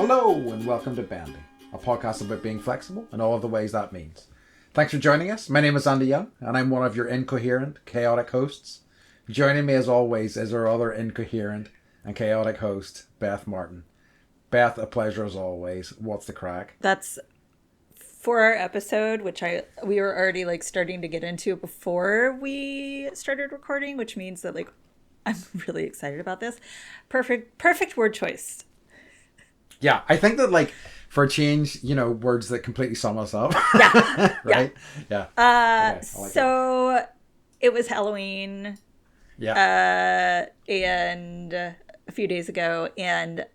Hello and welcome to Bendy, a podcast about being flexible and all of the ways that means. Thanks for joining us. My name is Andy Young and I'm one of your incoherent, chaotic hosts. Joining me as always is our other incoherent and chaotic host, Beth Martin. Beth, a pleasure as always. What's the crack? That's for our episode, which we were already starting to get into before we started recording, which means that I'm really excited about this. Perfect word choice. Yeah, I think that for a change, words that completely sum us up. Yeah. Right? Yeah. Okay, it was Halloween. Yeah. And a few days ago, and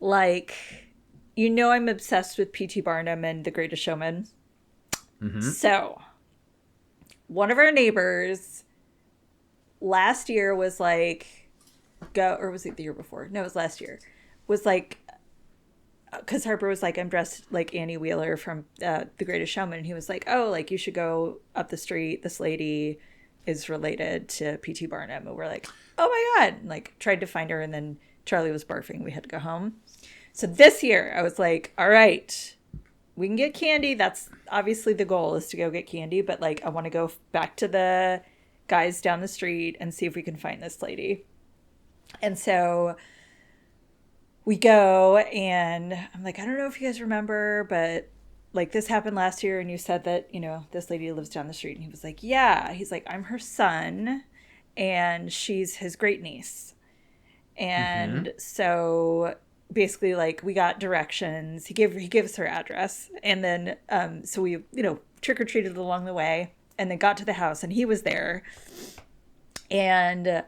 I'm obsessed with P.T. Barnum and The Greatest Showman. Mm-hmm. So, one of our neighbors last year was or was it the year before? No, it was last year. Was because Harper was I'm dressed like Annie Wheeler from The Greatest Showman. And he was you should go up the street. This lady is related to P.T. Barnum. And we're oh my God. And, tried to find her. And then Charlie was barfing. We had to go home. So this year I was all right, we can get candy. That's obviously the goal, is to go get candy. But I want to go back to the guys down the street and see if we can find this lady. And so we go, and I'm I don't know if you guys remember, but this happened last year, and you said that, this lady lives down the street. And he was yeah. He's I'm her son, and she's his great niece. And so basically, we got directions. He gave us her address, and then so we trick-or-treated along the way, and then got to the house, and he was there. And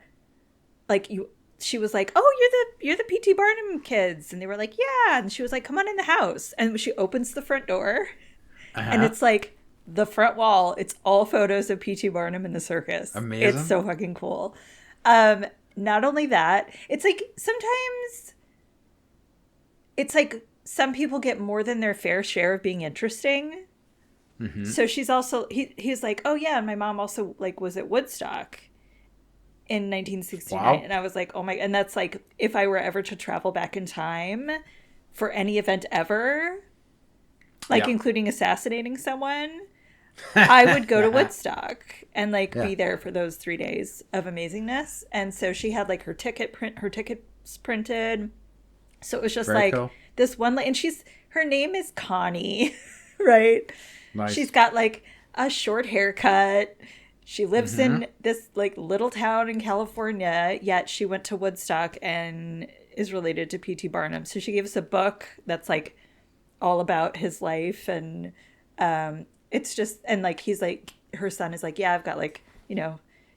she was oh, you're the P.T. Barnum kids. And they were yeah. And she was come on in the house. And she opens the front door. And it's the front wall. It's all photos of P.T. Barnum in the circus. Amazing. It's so fucking cool. Not only that, it's sometimes it's some people get more than their fair share of being interesting. Mm-hmm. So she's also, he's oh yeah. And my mom also was at Woodstock in 1969. Wow. And I was oh my, and that's if I were ever to travel back in time for any event ever, including assassinating someone, I would go to Woodstock and be there for those 3 days of amazingness. And so she had her tickets printed. So it was just Very cool. This one, and her name is Connie, right? Nice. She's got a short haircut. She lives in this little town in California, yet she went to Woodstock and is related to P.T. Barnum. So she gave us a book that's all about his life. And it's just, and he's her son is yeah, I've got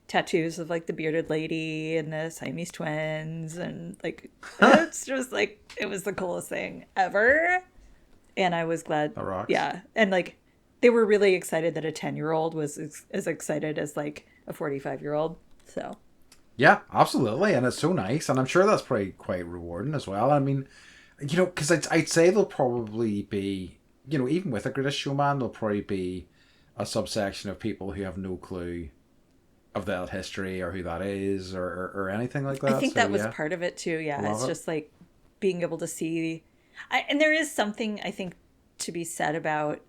tattoos of the bearded lady and the Siamese twins. And it's just it was the coolest thing ever. And I was glad. That rocks. Yeah. And they were really excited that a 10-year-old was as excited as a 45-year-old. So. Yeah, absolutely. And it's so nice. And I'm sure that's probably quite rewarding as well. I mean, because I'd say there'll probably be, even with a Greatest Showman, there'll probably be a subsection of people who have no clue of that history or who that is or anything like that. I think that was part of it too. Yeah. It's just being able to see. And there is something, I think, to be said about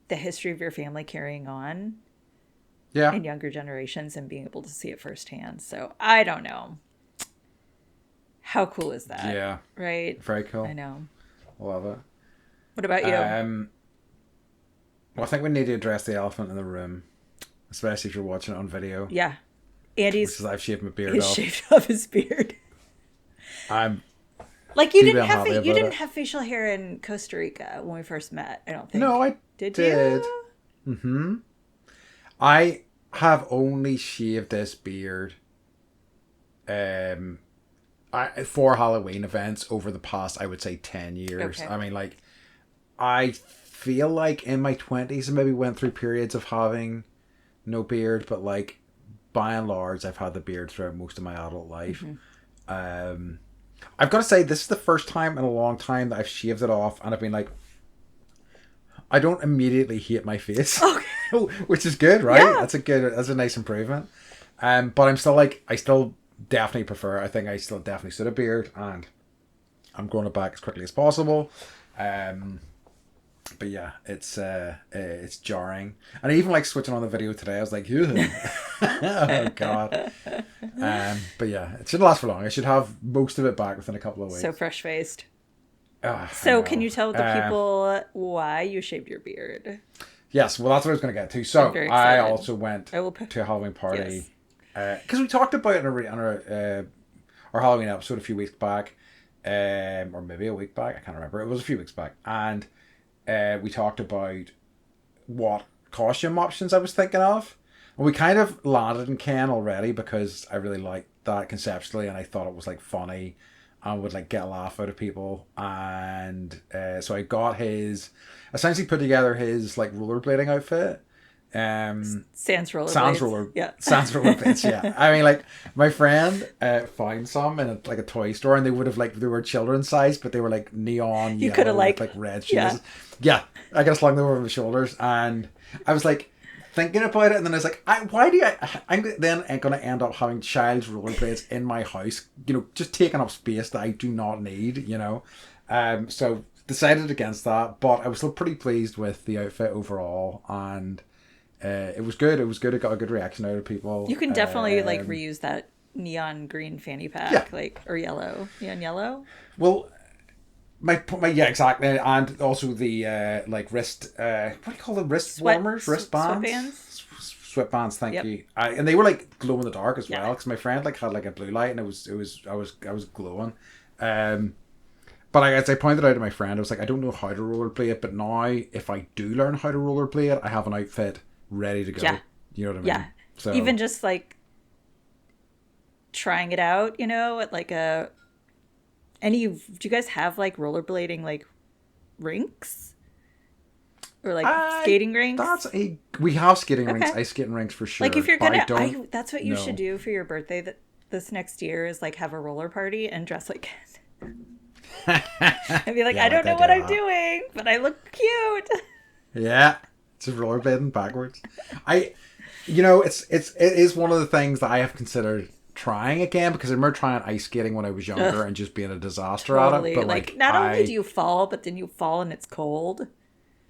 the history of your family carrying on in younger generations and being able to see it firsthand. So I don't know. How cool is that? Yeah. Right? Very cool. I know. Love it. What about you? Well, I think we need to address the elephant in the room, especially if you're watching it on video. Yeah. Andy's... I've shaved my beard off. He's shaved off his beard. I'm... you didn't have facial hair in Costa Rica when we first met, I don't think. No, I did. You? Mm-hmm. I have only shaved this beard for Halloween events over the past, I would say, 10 years. Okay. I mean, I feel in my 20s I maybe went through periods of having no beard, but by and large I've had the beard throughout most of my adult life. Mm-hmm. I've got to say, this is the first time in a long time that I've shaved it off and I've been I don't immediately hate my face, which is good, right? Yeah. That's a nice improvement. But I'm still I still definitely prefer. I think I still definitely suit a beard, and I'm growing it back as quickly as possible. But yeah, it's jarring. And I even like switching on the video today. I was like, ew. Oh god. But yeah, it shouldn't last for long. I should have most of it back within a couple of weeks. So fresh faced. I So know. can you tell the people why you shaved your beard? Yes, well, that's what I was going to get to. So I also went to a Halloween party because we talked about it on our Halloween episode a few weeks back, or maybe a week back. I can't remember. It was a few weeks back, and we talked about what costume options I was thinking of. And we kind of landed in Ken already because I really liked that conceptually, and I thought it was like funny and would like get a laugh out of people. And so I got essentially put together his like rollerblading outfit. Sans rollerblades. Yeah. Sans rollerblades, yeah. I mean, like, my friend found some in like a toy store, and they would have like, they were children's size, but they were like neon you yellow could have with like red shoes. Yeah. I got slung them over my shoulders, and I was like thinking about it, and then I was like, I'm then going to end up having child's rollerblades in my house, you know, just taking up space that I do not need, you know. So decided against that, but I was still pretty pleased with the outfit overall, and it was good. It was good. It got a good reaction out of people. You can definitely like reuse that neon green fanny pack, or yellow, neon yellow. Well, my yeah, exactly, and also the like wrist. What do you call them? Warmers, wristbands, sweatbands. Thank you. And they were like glow in the dark as well, because my friend like had like a blue light, and I was glowing. But as I pointed out to my friend, I was like, I don't know how to rollerblade, but now if I do learn how to rollerblade, I have an outfit ready to go. Yeah. You know what I mean? Yeah. So even just like trying it out, you know, at like do you guys have like rollerblading like rinks? Or like skating rinks? We have skating rinks, ice skating rinks for sure. Like if you're gonna, that's what you should do for your birthday this next year is like have a roller party and dress like and be like, I don't know what I'm doing, but I look cute. Yeah. Just rollerblading backwards. It is one of the things that I have considered trying again, because I remember trying ice skating when I was younger and just being a disaster at it. But like not only do you fall, but then you fall and it's cold.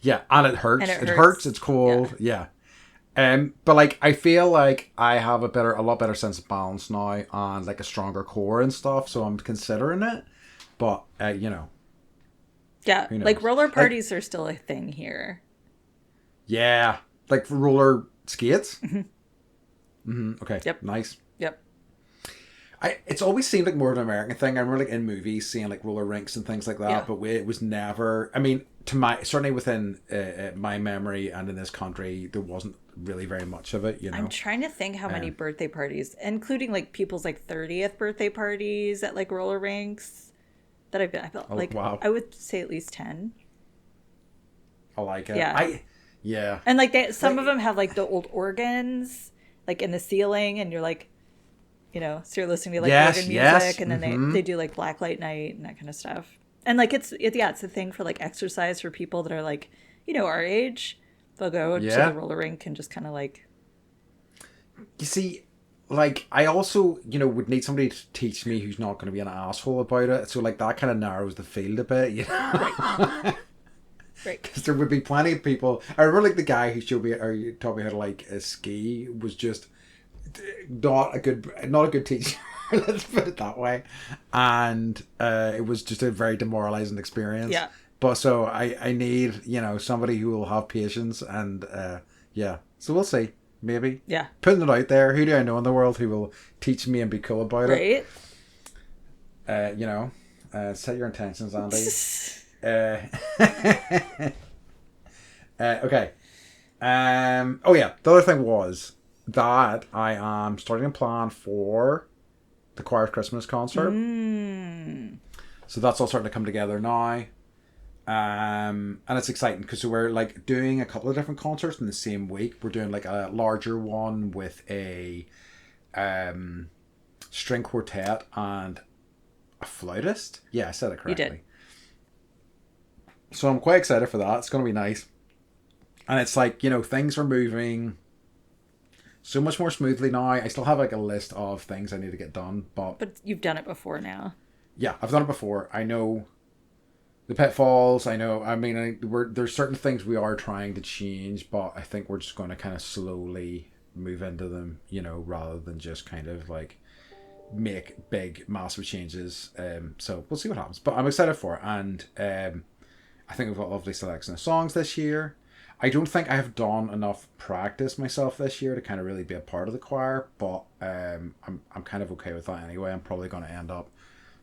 Yeah, and it hurts. It hurts. It's cold. Yeah. But like I feel like I have a lot better sense of balance now and like a stronger core and stuff. So I'm considering it. But you know. Yeah, like roller parties are still a thing here. Yeah, like roller skates. Okay. Yep. Nice. Yep. It's always seemed like more of an American thing. I remember like in movies seeing like roller rinks and things like that, but it was never. I mean, certainly within my memory and in this country, there wasn't really very much of it. You know, I'm trying to think how many birthday parties, including like people's like 30th birthday parties at like roller rinks, that I've been. I felt wow. I would say at least 10. I like it. Yeah. Yeah. And like some of them have like the old organs like in the ceiling, and you're like, you know, so you're listening to like organ music, and then they do like blacklight night and that kind of stuff. And like it's a thing for like exercise for people that are like, you know, our age. They'll go to the roller rink and just kind of like. You see, like I also, you know, would need somebody to teach me who's not going to be an asshole about it. So like that kind of narrows the field a bit, you know. Right. Because there would be plenty of people. I remember like the guy who showed me or taught me how to like ski was just not a good teacher. Let's put it that way. And it was just a very demoralizing experience. Yeah. But so I need, you know, somebody who will have patience and So we'll see. Maybe. Yeah. Putting it out there. Who do I know in the world who will teach me and be cool about it? Right. You know, set your intentions, Andy. Okay. The other thing was that I am starting to plan for the choir's Christmas concert. So that's all starting to come together now. And it's exciting because we're like doing a couple of different concerts in the same week. We're doing like a larger one with a string quartet and a flautist. Yeah, I said it correctly. You did. So I'm quite excited for that. It's going to be nice. And it's like, you know, things are moving so much more smoothly now. I still have like a list of things I need to get done. But you've done it before now. yeah, I've done it before. I know the pitfalls. I know. I mean, there's certain things we are trying to change, but I think we're just going to kind of slowly move into them, rather than just kind of like make big, massive changes. So we'll see what happens. But I'm excited for it, and I think we've got a lovely selection of songs this year. I don't think I have done enough practice myself this year to kind of really be a part of the choir, but I'm kind of okay with that anyway. I'm probably going to end up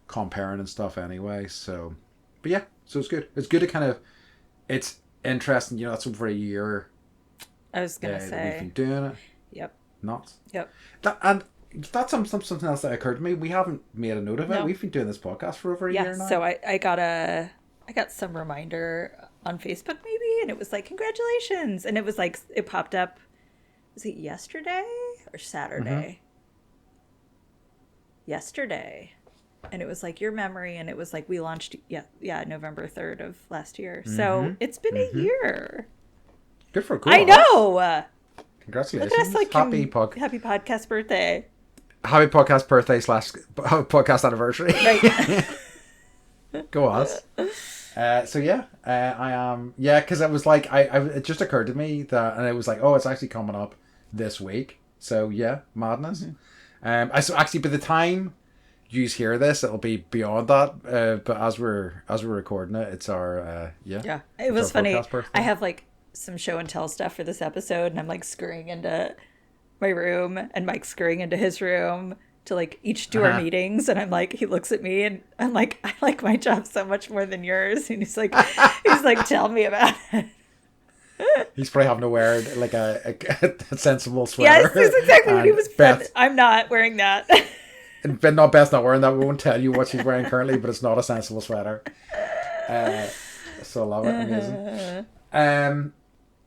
comparing and stuff anyway. So, but yeah, so it's good. It's good to kind of, it's interesting. That's over a year. I was gonna say we've been doing it. Yep. Nuts. Yep. And that's something else that occurred to me. We haven't made a note of it. No. We've been doing this podcast for over a year now. So I got some reminder on Facebook maybe, and it was like, congratulations, and it was like, it popped up, was it yesterday or Saturday? Yesterday. And it was like, your memory, and it was like, we launched November 3rd of last year. So it's been a year. Good for cool. I know. Congratulations. Look at us, like, happy podcast birthday. Happy podcast birthday / podcast anniversary. Right. Go us. So yeah, I am. Because it was like it just occurred to me that, and it was like, oh, it's actually coming up this week. So yeah, madness. So actually, by the time you hear this, it'll be beyond that. But as we're recording it, it's our Yeah, it was funny. I have like some show and tell stuff for this episode, and I'm like scurrying into my room, and Mike's scurrying into his room to like each do our meetings, and I'm like, he looks at me, and I'm like, I like my job so much more than yours, and he's like, tell me about it. He's probably having to wear like a sensible sweater. Yes, that's exactly what he was. Beth, I'm not wearing that. Beth's not wearing that. We won't tell you what she's wearing currently, but it's not a sensible sweater. So I love it. Amazing.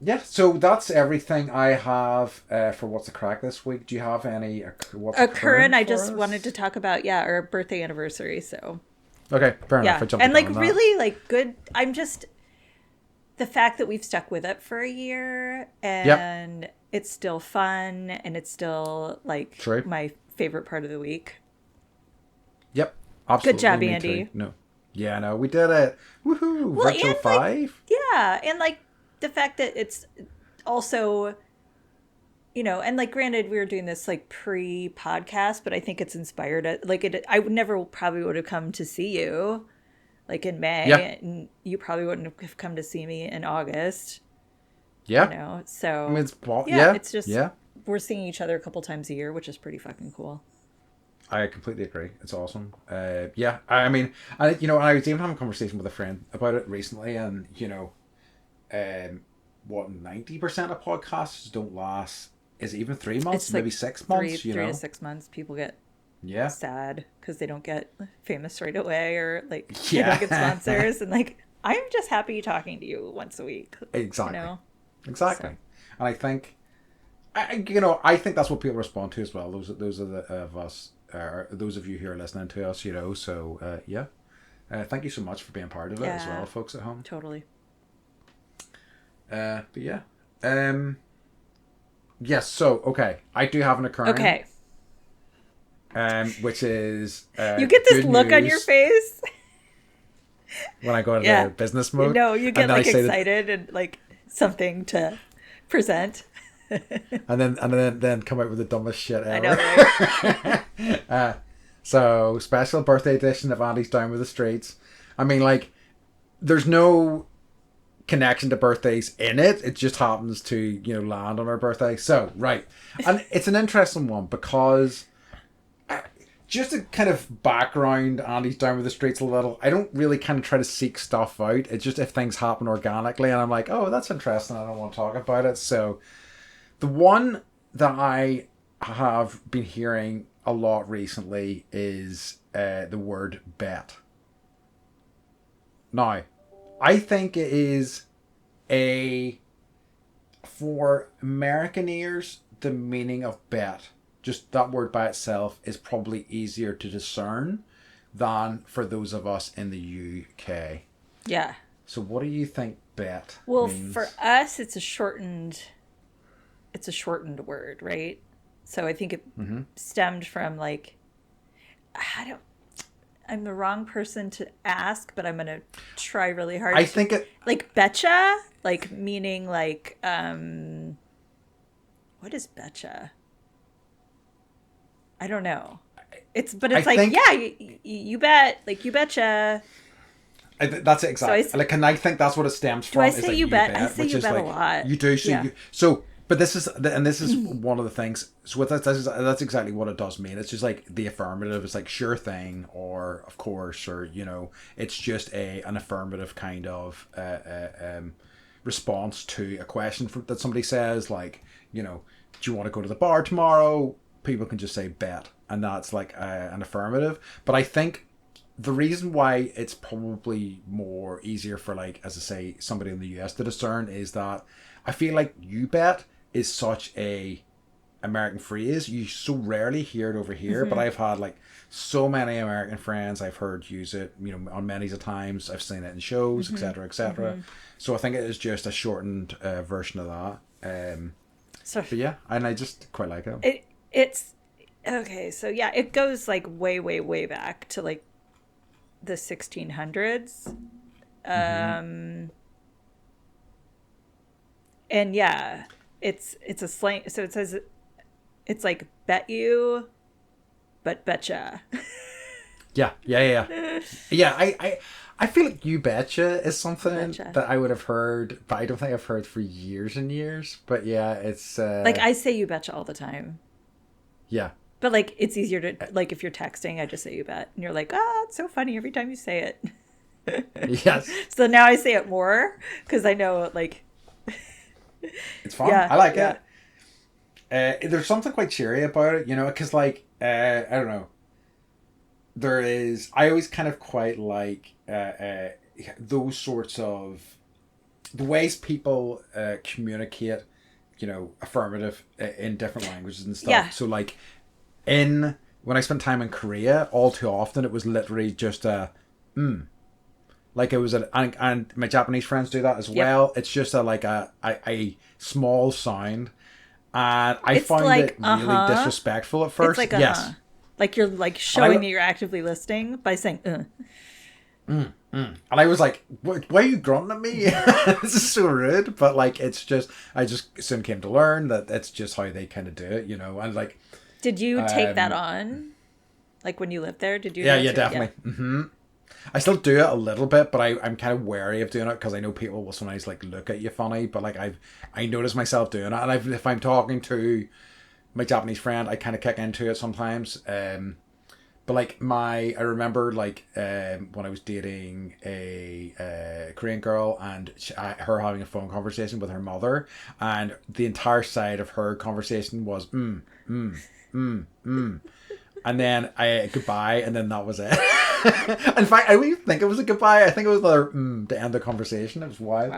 Yeah, so that's everything I have for What's the Crack this week. Do you have any what's current? I just wanted to talk about our birthday anniversary. So okay, fair enough. And like really like good. I'm just the fact that we've stuck with it for a year, and it's still fun, and it's still like my favorite part of the week. Yep, absolutely. Good job, Andy. No, we did it. Woohoo! Well, Virtual 5. And like the fact that it's also, and like granted we were doing this like pre-podcast, but I think it's inspired it. Like I probably would have come to see you like in May, and you probably wouldn't have come to see me in August. Yeah. So I mean, it's just we're seeing each other a couple times a year, which is pretty fucking cool. I completely agree. It's awesome. I mean, I was even having a conversation with a friend about it recently, and 90% of podcasts don't last. Is it even 3 months? It's maybe 6 months. 3 to 6 months. People get sad because they don't get famous right away, or like they don't get sponsors, and like I'm just happy talking to you once a week. Exactly. Exactly. So. And I think, I think that's what people respond to as well. Those are the of us. Those of you who are listening to us, so thank you so much for being part of it as well, folks at home. Totally. But yeah. Yes, so okay. I do have an occurrence. Okay. Which is you get this look on your face when I go into business mode. No, you get like excited and like something to present. and then come out with the dumbest shit ever. I know, right? So special birthday edition of Andy's Down with the Streets. I mean, like, there's no connection to birthdays in it. It just happens to land on our birthday. So right, and it's an interesting one because just a kind of background. Andy's Down with the Streets a little. I don't really kind of try to seek stuff out. It's just if things happen organically, and I'm like, oh, that's interesting. I don't want to talk about it. So. The one that I have been hearing a lot recently is the word bet. Now, I think it is for American ears, the meaning of bet, just that word by itself, is probably easier to discern than for those of us in the UK. Yeah. So what do you think bet means? For us, it's a shortened word, right? So I think it stemmed from like, I'm the wrong person to ask, but I'm gonna try really hard. I think it. Like betcha, like meaning like what is betcha? I don't know. It's I like think yeah, you bet, like you betcha. That's it exactly. So Like, and I think that's what it stems do from. I Is say like you bet? I bet, say which you is bet a like lot. you do. So Yeah. you so. But this is one of the things. So with that's exactly what it does mean. It's just like the affirmative. It's like sure thing, or of course, or it's just an affirmative kind of response to a question that somebody says. Like, do you want to go to the bar tomorrow? People can just say bet, and that's like an affirmative. But I think the reason why it's probably more easier for, like, as I say, somebody in the US to discern is that I feel like you bet is such a American phrase. You so rarely hear it over here, but I've had like so many American friends I've heard use it, on many a times. I've seen it in shows, etc., etc. So I think it is just a shortened version of that. So But yeah, and I just quite like it. it's okay. So yeah, it goes like way, way, way back to like the 1600s. And yeah, it's a slang. So it says it's like bet you, but betcha. Yeah. I feel like you betcha is something Betcha. that I would have heard, but I don't think I've heard for years and years. But yeah, it's Like I say you betcha all the time. yeah. But like it's easier to, like, if you're texting, I just say you bet, and you're like, ah, it's so funny every time you say it. Yes. So now I say it more because I know, like, It's fun. Yeah, I like yeah. it. There's something quite cheery about it, because like I don't know. There is. I always kind of quite like those sorts of the ways people communicate, affirmative in different languages and stuff. Yeah. So like when I spent time in Korea, all too often it was literally just a like it was and my Japanese friends do that as well. It's just a small sound, and I It's found like, it really disrespectful at first. it's like Yes. like you're like showing that you're actively listening by saying And I was like, why are you grunting at me? This is so rude. But like, I just soon came to learn that it's just how they kind of do it, and like. Did you take that on? Like when you lived there, did you? Yeah, definitely. Yeah. Mm-hmm. I still do it a little bit, but I'm kind of wary of doing it because I know people will sometimes like look at you funny. But like I notice myself doing it, and if I'm talking to my Japanese friend, I kind of kick into it sometimes. But like I remember like when I was dating a Korean girl and her having a phone conversation with her mother, and the entire side of her conversation was and then goodbye, and then that was it. In fact, I don't even think it was a goodbye. I think it was another to end the conversation. It was wild.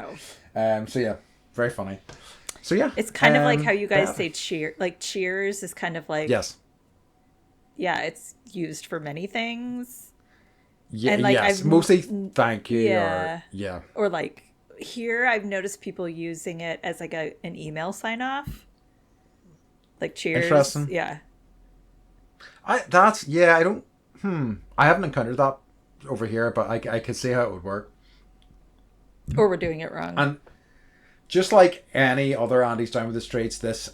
Wow. So yeah, very funny. So yeah, it's kind of like how you guys say cheer. Like cheers is kind of like, yes. Yeah, it's used for many things. Yeah, and like yes. Mostly thank you. Yeah. Yeah. Or like here, I've noticed people using it as like an email sign off. Like cheers. Interesting. Yeah. I don't. I haven't encountered that over here, but I could see how it would work. Or we're doing it wrong. And just like any other Andy's down with the streets, this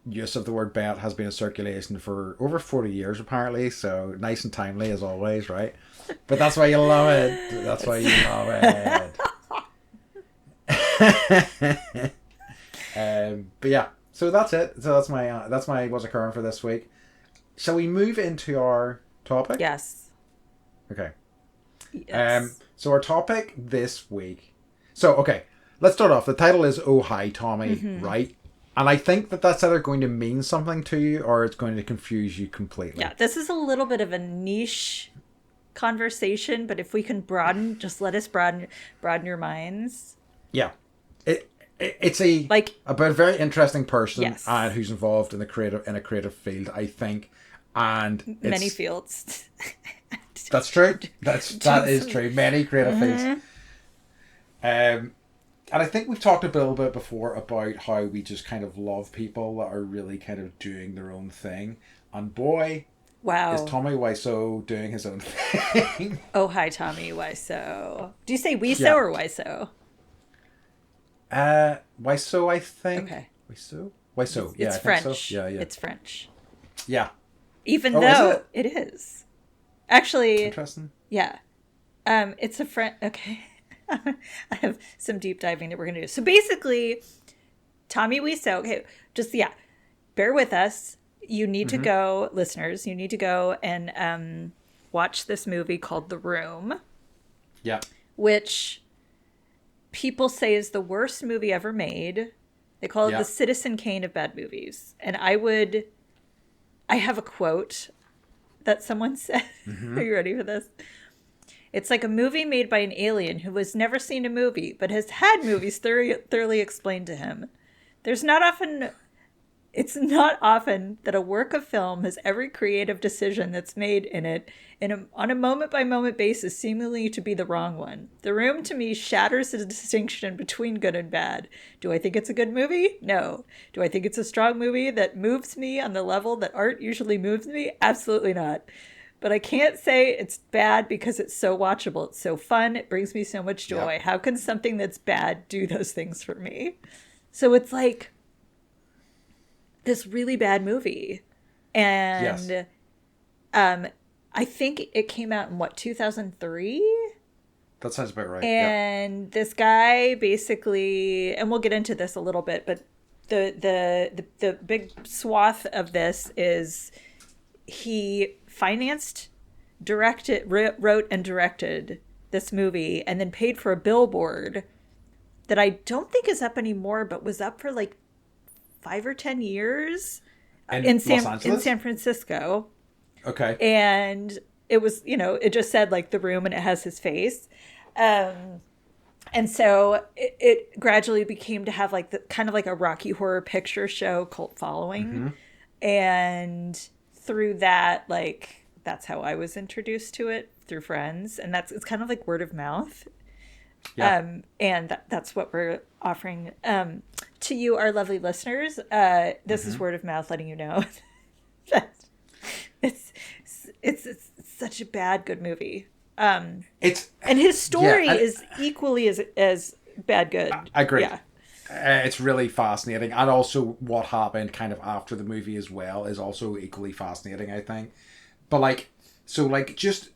use of the word bet has been in circulation for over 40 years apparently. So nice and timely as always, right? But that's why you love it. That's why you love it. But yeah, so that's it. So that's my what's occurring for this week. Shall we move into our topic? Yes. Okay. Yes. So our topic this week. So okay, let's start off. The title is "Oh Hi Tommy," right? And I think that's either going to mean something to you or it's going to confuse you completely. Yeah, this is a little bit of a niche conversation, but if we can just let us broaden your minds. Yeah. It's about a very interesting person, yes, and who's involved in a creative field, I think, and many fields. That's true. That is true. Many creative fields. And I think we've talked a little bit before about how we just kind of love people that are really kind of doing their own thing, and boy, Is Wow. Tommy Wiseau doing his own thing? Oh, hi, Tommy Wiseau. Do you say Wiseau Yeah. or Wiseau? Wiseau, I think. Okay. Wiseau? Wiseau, yeah, It's I think so. French. Yeah, yeah. It's French. Yeah. Even Oh, is though it? it is. Actually, Interesting. yeah. It's a French. Okay. I have some deep diving that we're going to do. So basically, Tommy Wiseau, okay, just, yeah, bear with us. You need to go, listeners, you need to go and watch this movie called The Room, Yeah. which people say is the worst movie ever made. They call it Yeah. the Citizen Kane of bad movies. And I have a quote that someone said. Are you ready for this? It's like a movie made by an alien who has never seen a movie, but has had movies thoroughly explained to him. There's not often It's not often that a work of film has every creative decision that's made in it on a moment by moment basis seemingly to be the wrong one. The Room to me shatters the distinction between good and bad. Do I think it's a good movie? No. Do I think it's a strong movie that moves me on the level that art usually moves me? Absolutely not. But I can't say it's bad because it's so watchable. It's so fun. It brings me so much joy. Yep. How can something that's bad do those things for me? So it's like this really bad movie. And Yes. I think it came out in 2003? That sounds about right. Yeah. And this guy basically, and we'll get into this a little bit, but the big swath of this is he wrote and directed this movie and then paid for a billboard that I don't think is up anymore, but was up for like 5 or 10 years In in Los Angeles? San Francisco. Okay. And it was, it just said like The Room and it has his face. And so it gradually became to have like the kind of like a Rocky Horror Picture Show cult following. And through that, like, that's how I was introduced to it, through friends. And it's kind of like word of mouth. Yeah. And that's what we're offering to you, our lovely listeners. This is word of mouth, letting you know that it's such a bad good movie. And his story is equally as bad good. I agree. Yeah. It's really fascinating, and also what happened kind of after the movie as well is also equally fascinating, I think. But like, so like, just,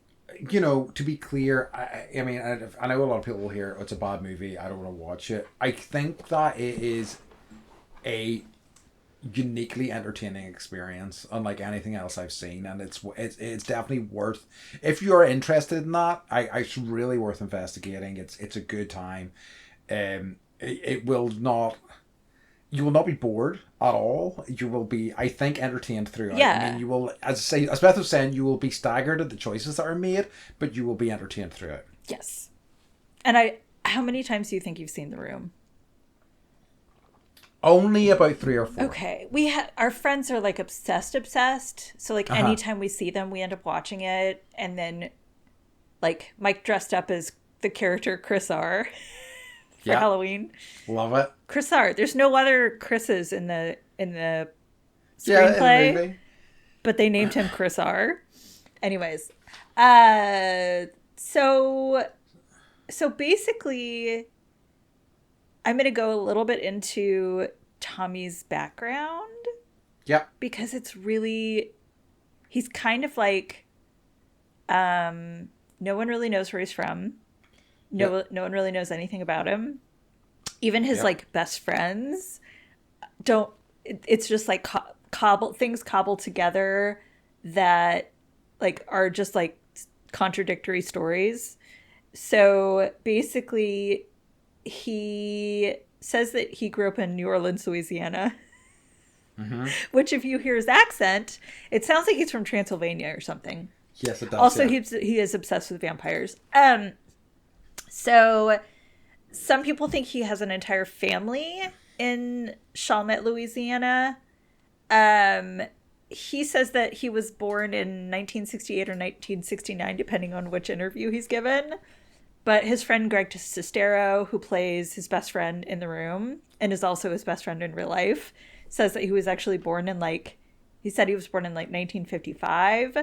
to be clear, I mean, I know a lot of people will hear, oh, it's a bad movie, I don't want to watch it. I think that it is a uniquely entertaining experience, unlike anything else I've seen, and it's definitely worth, if you're interested in that, it's really worth investigating. It's a good time. It will not, you will not be bored at all. You will be, I think, entertained throughout. Yeah. I mean, you will, as Beth was saying, you will be staggered at the choices that are made, but you will be entertained throughout. Yes. And how many times do you think you've seen The Room? Only about 3 or 4. Okay. Our friends are like obsessed. So like anytime we see them, we end up watching it. And then like Mike dressed up as the character Chris R. for Halloween. Love it. Chris R. There's no other Chris's in the screenplay, Yeah, in the movie. but they named him Chris R. Anyways, so basically, I'm gonna go a little bit into Tommy's background. Yep. Because he's kind of like, no one really knows where he's from. No one really knows anything about him. Even his like best friends don't. It's just like cobbled together that like are just like contradictory stories. So basically, he says that he grew up in New Orleans, Louisiana. Which, if you hear his accent, it sounds like he's from Transylvania or something. Yes, it does. Also, he is obsessed with vampires. So some people think he has an entire family in Chalmette, Louisiana. He says that he was born in 1968 or 1969, depending on which interview he's given. But his friend Greg Sestero, who plays his best friend in The Room and is also his best friend in real life, says that he was actually born in like He said he was born in like 1955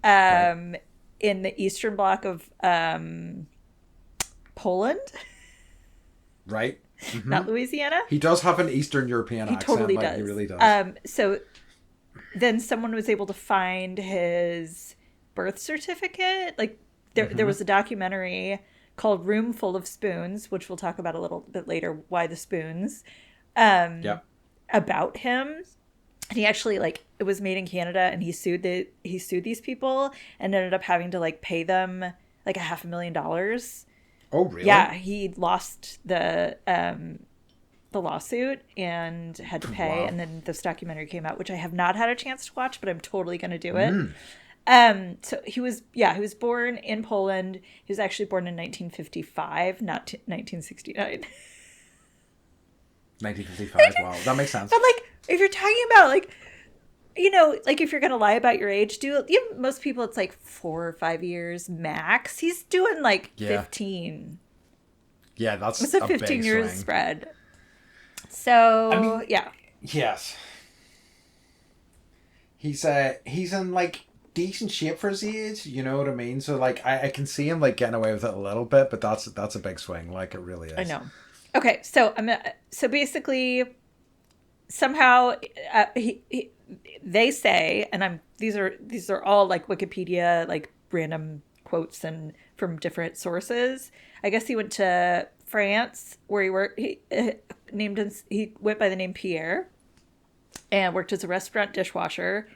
Right. in the Eastern Bloc of Poland, Right. not Louisiana. He does have an Eastern European He accent. totally Like, does. he really does. So then someone was able to find his birth certificate. Like there was a documentary called Room Full of Spoons, which we'll talk about a little bit later, why the spoons, Yeah. about him. And he actually, like, it was made in Canada, and he sued these people and ended up having to like pay them like $500,000. Oh, really? Yeah, he lost the lawsuit and had to pay. Wow. And then this documentary came out, which I have not had a chance to watch, but I'm totally going to do it. So he was born in Poland. He was actually born in 1955, not 1969. 1955. Wow, that makes sense. But like, if you're talking about like, like if you're gonna lie about your age, most people it's like 4 or 5 years max. He's doing like 15. Yeah, that's It's a a 15 big years swing. spread. So I mean, yeah, Yes. He's in like decent shape for his age, you know what I mean? So like I can see him like getting away with it a little bit, but that's a big swing, like it really is. I know. Okay, so so basically, somehow they say, and these are all like Wikipedia, like random quotes and from different sources. I guess he went to France where he worked. He went by the name Pierre and worked as a restaurant dishwasher.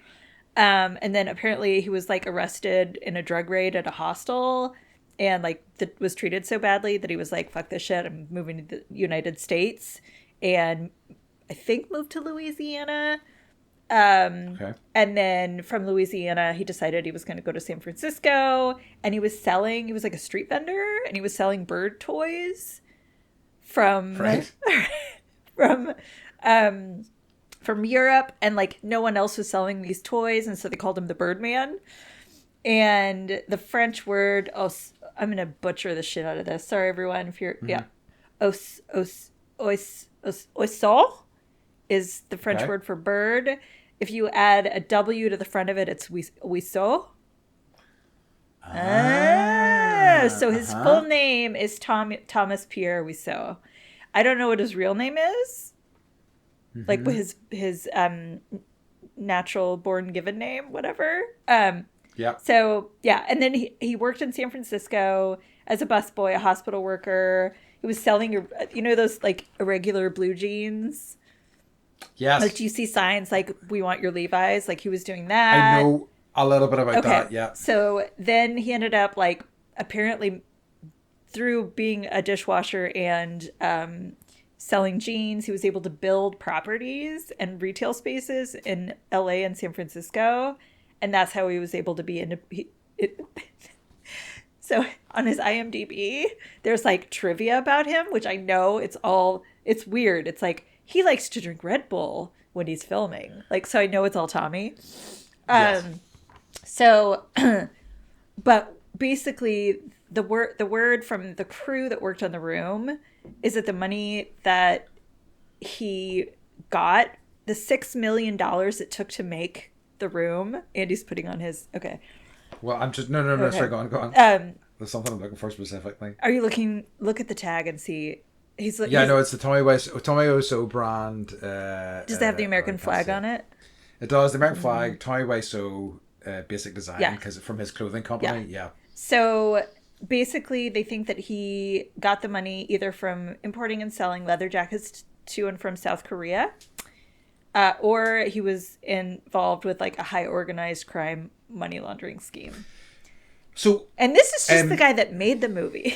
And then apparently he was like arrested in a drug raid at a hostel and like was treated so badly that he was like, fuck this shit, I'm moving to the United States, and I think moved to Louisiana. Okay. And then from Louisiana, he decided he was going to go to San Francisco, and he was like a street vendor, and he was selling bird toys from Right. from Europe, and like no one else was selling these toys, and so they called him the Birdman. And the French word, I'm gonna butcher the shit out of this. Sorry, everyone. If you're oiseau is the French Okay. word for bird. If you add a W to the front of it, it's Wiseau. So his full name is Thomas Pierre Wiseau. I don't know what his real name is. Like his natural born given name, whatever. Yeah. So yeah, and then he worked in San Francisco as a busboy, a hospital worker. He was selling those like irregular blue jeans. Yes. Like, do you see signs like "We want your Levi's"? Like he was doing that. I know a little bit about that, yeah. So then he ended up like apparently through being a dishwasher and selling jeans, he was able to build properties and retail spaces in LA and San Francisco. And that's how he was able to be So on his IMDb, there's like trivia about him, which I know it's weird. It's like he likes to drink Red Bull when he's filming. Like, so I know it's all Tommy. Yes. So, but basically the word from the crew that worked on the room is that the money that he got, the $6 million it took to make the room, Andy's putting on his, okay. Well, I'm just no, Okay. sorry, go on. There's something I'm looking for specifically. Are you look at the tag and see, No, it's the Tommy Wiseau brand. does it have the American flag on it? It does, the American flag, Tommy Wiseau basic design, Yeah. because from his clothing company, yeah. So basically, they think that he got the money either from importing and selling leather jackets to and from South Korea, or he was involved with like a high organized crime money laundering scheme. So, And this is just the guy that made the movie.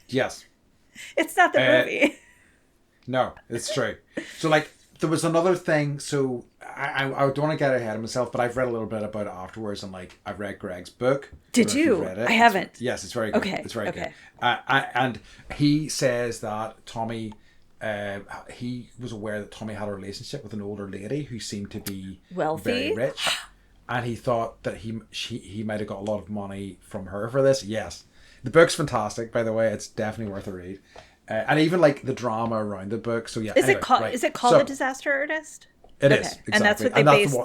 yes. It's not the movie. No, it's true. So, like, there was another thing. So, I don't want to get ahead of myself, but I've read a little bit about it afterwards, and like, I've read Greg's book. Did I don't know if you? you've read it. I haven't. Yes, it's very good. Okay, It's very okay. good. And he says that Tommy, he was aware that Tommy had a relationship with an older lady who seemed to be Wealthy? very rich, and he thought that he might have got a lot of money from her for this. Yes, the book's fantastic, by the way. It's definitely worth a read. And even like the drama around the book. So yeah, Is anyway, it called right. The Disaster Artist? It is, exactly. And that's what they based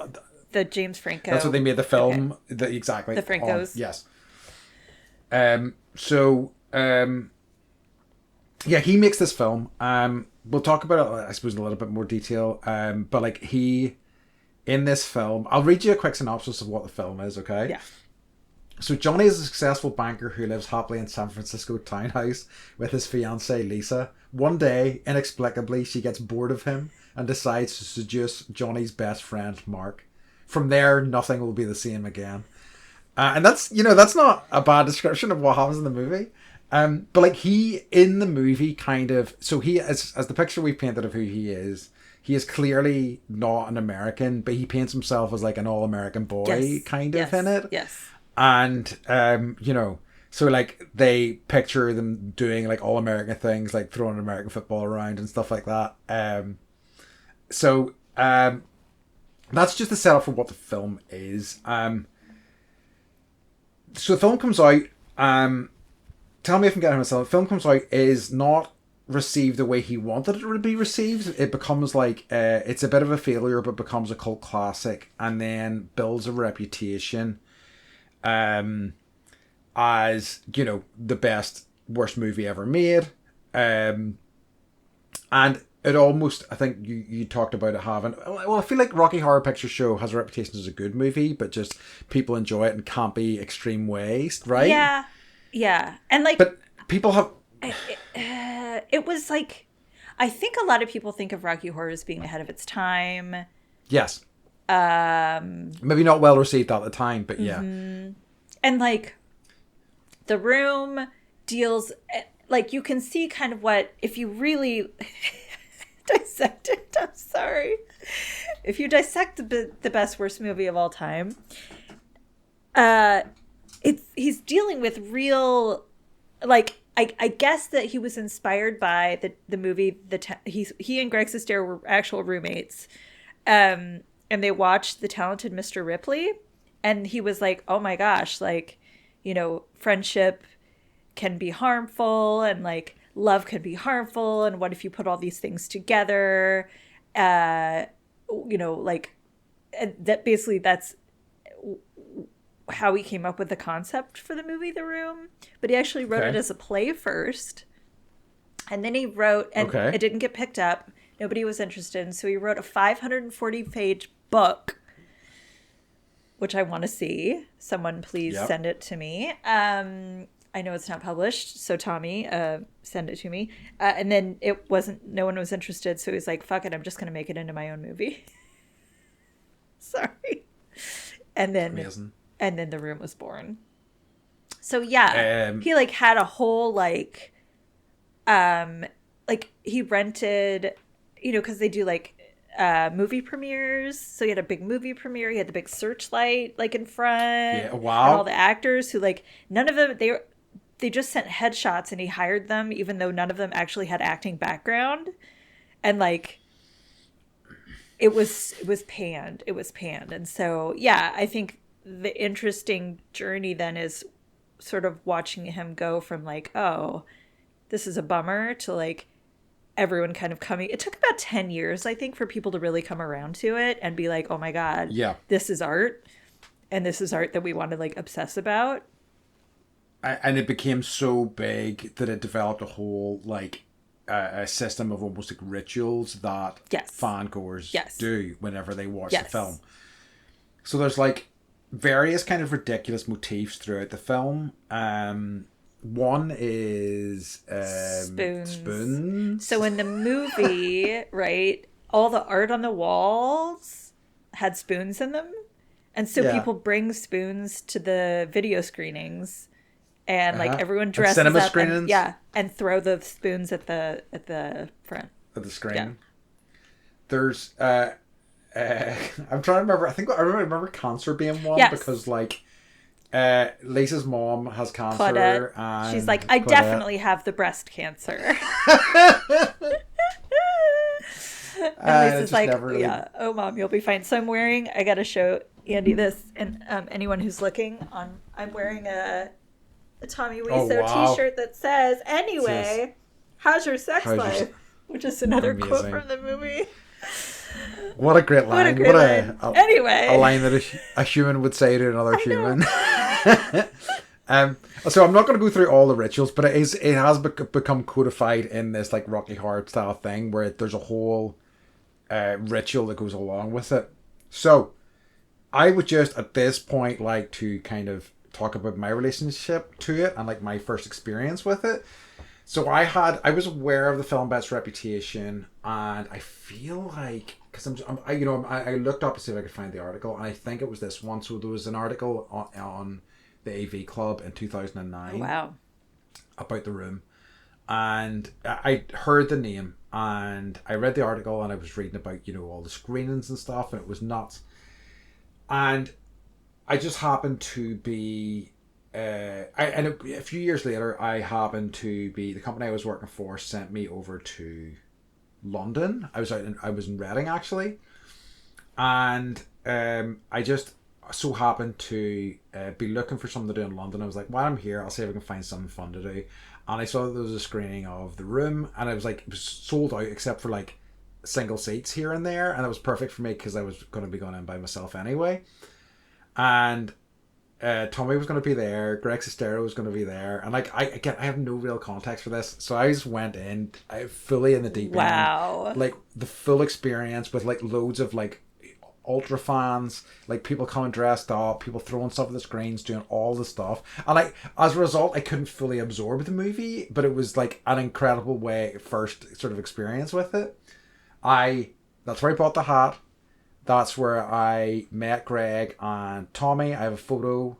the James Franco. That's what they made the film, exactly. The Francos. Yes. Yeah, he makes this film. We'll talk about it, I suppose, in a little bit more detail. But like in this film, I'll read you a quick synopsis of what the film is, okay? Yeah. So Johnny is a successful banker who lives happily in San Francisco townhouse with his fiancée Lisa. One day, inexplicably, she gets bored of him and decides to seduce Johnny's best friend, Mark. From there, nothing will be the same again. And that's not a bad description of what happens in the movie. But like he, in the movie, kind of... So he, as the picture we've painted of who he is clearly not an American, but he paints himself as like an all-American boy in it. Yes. And, so like they picture them doing like all-American things, like throwing American football around and stuff like that. That's just the setup for what the film is. So the film comes out, tell me if I'm getting myself, the film comes out, is not received the way he wanted it to be received. It becomes like, it's a bit of a failure, but becomes a cult classic, and then builds a reputation as, the best, worst movie ever made. And it almost, I think you talked about it having... Well, I feel like Rocky Horror Picture Show has a reputation as a good movie, but just people enjoy it in campy, extreme ways, right? Yeah. Yeah. And like... But people have... It was like... I think a lot of people think of Rocky Horror as being ahead of its time. Yes. Maybe not well received at the time, but yeah. Mm-hmm. And like... The Room deals... Like, you can see kind of what... If you really... dissect it. I'm sorry. If you dissect the best worst movie of all time, he's dealing with real, like, I guess that he was inspired by the movie. He and Greg Sestero were actual roommates, and they watched The Talented Mr. Ripley, and he was like, oh my gosh, like, friendship can be harmful, and like love could be harmful, and what if you put all these things together? Like that. Basically, that's how he came up with the concept for the movie The Room. But he actually wrote it as a play first, and then he wrote, and it didn't get picked up. Nobody was interested, so he wrote a 540-page book, which I want to see. Someone please send it to me. I know it's not published, so Tommy, send it to me. And then no one was interested, so he's like, fuck it, I'm just going to make it into my own movie. Sorry. And then The Room was born. So yeah, he like had a whole like he rented, because they do like movie premieres. So he had a big movie premiere. He had the big searchlight like in front. Yeah, wow. And all the actors who like, none of them, they just sent headshots, and he hired them even though none of them actually had acting background. And like it was panned. And so yeah, I think the interesting journey then is sort of watching him go from like, oh, this is a bummer, to like everyone kind of coming. It took about 10 years, I think, for people to really come around to it and be like, oh my God, this is art. And this is art that we want to like obsess about. And it became so big that it developed a whole like a system of almost like rituals that fangoers do whenever they watch the film. So there's like various kind of ridiculous motifs throughout the film. One is spoons. So in the movie, right, all the art on the walls had spoons in them. And so people bring spoons to the video screenings. And like everyone dresses cinema up screenings? and throw the spoons at the front of the screen. Yeah. There's I'm trying to remember. I remember cancer being one because like Lisa's mom has cancer. Claudette, and she's like, I definitely have the breast cancer. And Lisa's like, oh mom, you'll be fine. So I gotta show Andy this, and anyone who's looking on, I'm wearing a Tommy Wiseau t-shirt that says, anyway, how's your sex life? Which is another quote from the movie. What a great What a line. great line. A Anyway. line that a human would say to another I know. human. So I'm not going to go through all the rituals, but it has become codified in this like Rocky Horror style thing where there's a whole ritual that goes along with it. So I would just at this point like to kind of talk about my relationship to it and like my first experience with it. So I was aware of the film by its reputation, and I feel like because I looked up to see if I could find the article, and I think it was this one. So there was an article on the AV Club in Oh, 2009 wow. about the room, and I heard the name, and I read the article, and I was reading about all the screenings and stuff, and it was nuts, and I just happened to be. A few years later, I happened to be the company I was working for sent me over to London. I was in Reading actually, and I just so happened to be looking for something to do in London. I was like, while I'm here, I'll see if I can find something fun to do. And I saw that there was a screening of The Room, and it was sold out except for like single seats here and there, and it was perfect for me because I was going to be going in by myself anyway. And Tommy was going to be there, Greg Sestero was going to be there, and like I have no real context for this, so I just went in fully in the deep end, Wow. like the full experience with like loads of like ultra fans, like people coming dressed up, people throwing stuff at the screens, doing all the stuff, and like as a result, I couldn't fully absorb the movie, but it was like an incredible way first sort of experience with it. I That's where I bought the hat. That's where I met Greg and Tommy. I have a photo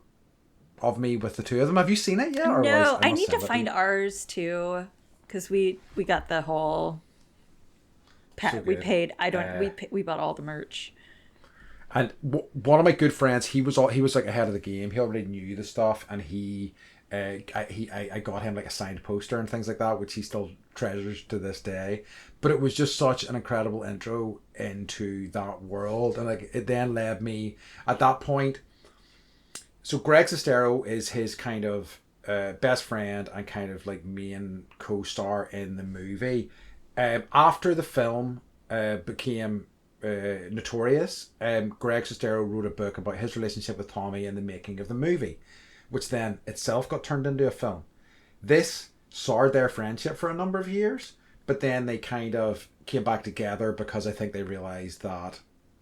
of me with the two of them. Have you seen it yet? Or No, I I must need to send it to find you. ours too, because we got the whole So we good. paid. I don't. We bought all the merch. And one of my good friends, he was like ahead of the game. He already knew the stuff, and I got him like a signed poster and things like that, which he still treasures to this day. But it was just such an incredible intro into that world, and like it then led me at that point. So Greg Sestero is his kind of best friend and kind of like main co-star in the movie. After the film became notorious, Greg Sestero wrote a book about his relationship with Tommy and the making of the movie, which then itself got turned into a film. This soured their friendship for a number of years, but then they kind of came back together because I think they realized that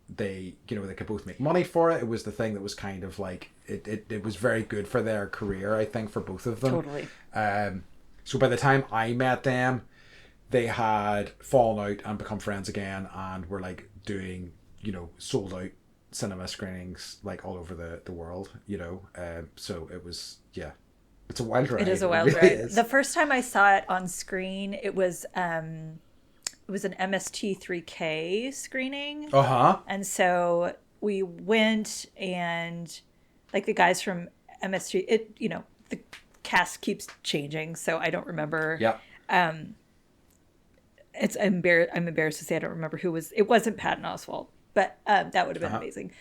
they could both make money for it. It was the thing that was kind of like it was very good for their career, I think, for both of them. Totally. So by the time I met them, they had fallen out and become friends again, and were like doing sold out cinema screenings like all over the world. So it was, yeah, it's a wild ride. It is a It wild really ride. is. The first time I saw it on screen, it was an MST3K screening, Uh-huh. and so we went and like the guys from MST. The cast keeps changing, so I don't remember. Yeah. I'm embarrassed to say I don't remember who was. It wasn't Patton Oswalt, but that would have been Uh-huh. amazing.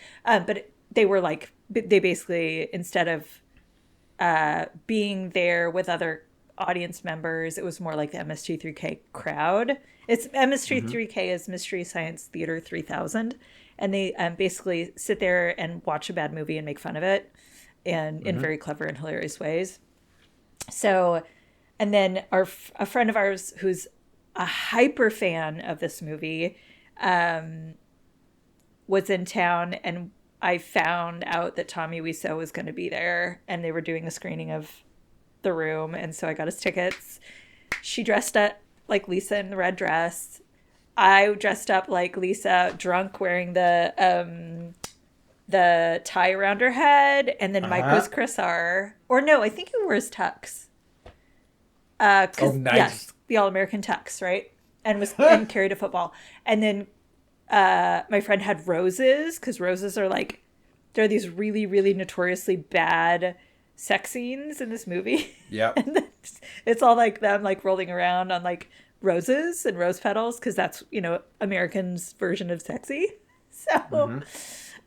They were like they basically, instead of being there with other audience members, it was more like the MST3K crowd. It's Mm-hmm. MST3K is Mystery Science Theater 3000, and they basically sit there and watch a bad movie and make fun of it, and in Mm-hmm. very clever and hilarious ways. So, and then a friend of ours who's a hyper fan of this movie was in town, and I found out that Tommy Wiseau was going to be there, and they were doing a screening of The Room, and so I got his tickets. She dressed up like Lisa in the red dress. I dressed up like Lisa, drunk, wearing the tie around her head, and then Mike was Uh-huh. Chris R. Or no, I think he wears tux. Oh, Because nice. yes, the All American tux, right? And carried a football, and then my friend had roses, because roses are like, there are these really really notoriously bad sex scenes in this movie. Yep. And it's all like them like rolling around on like roses and rose petals, because that's Americans version of sexy. So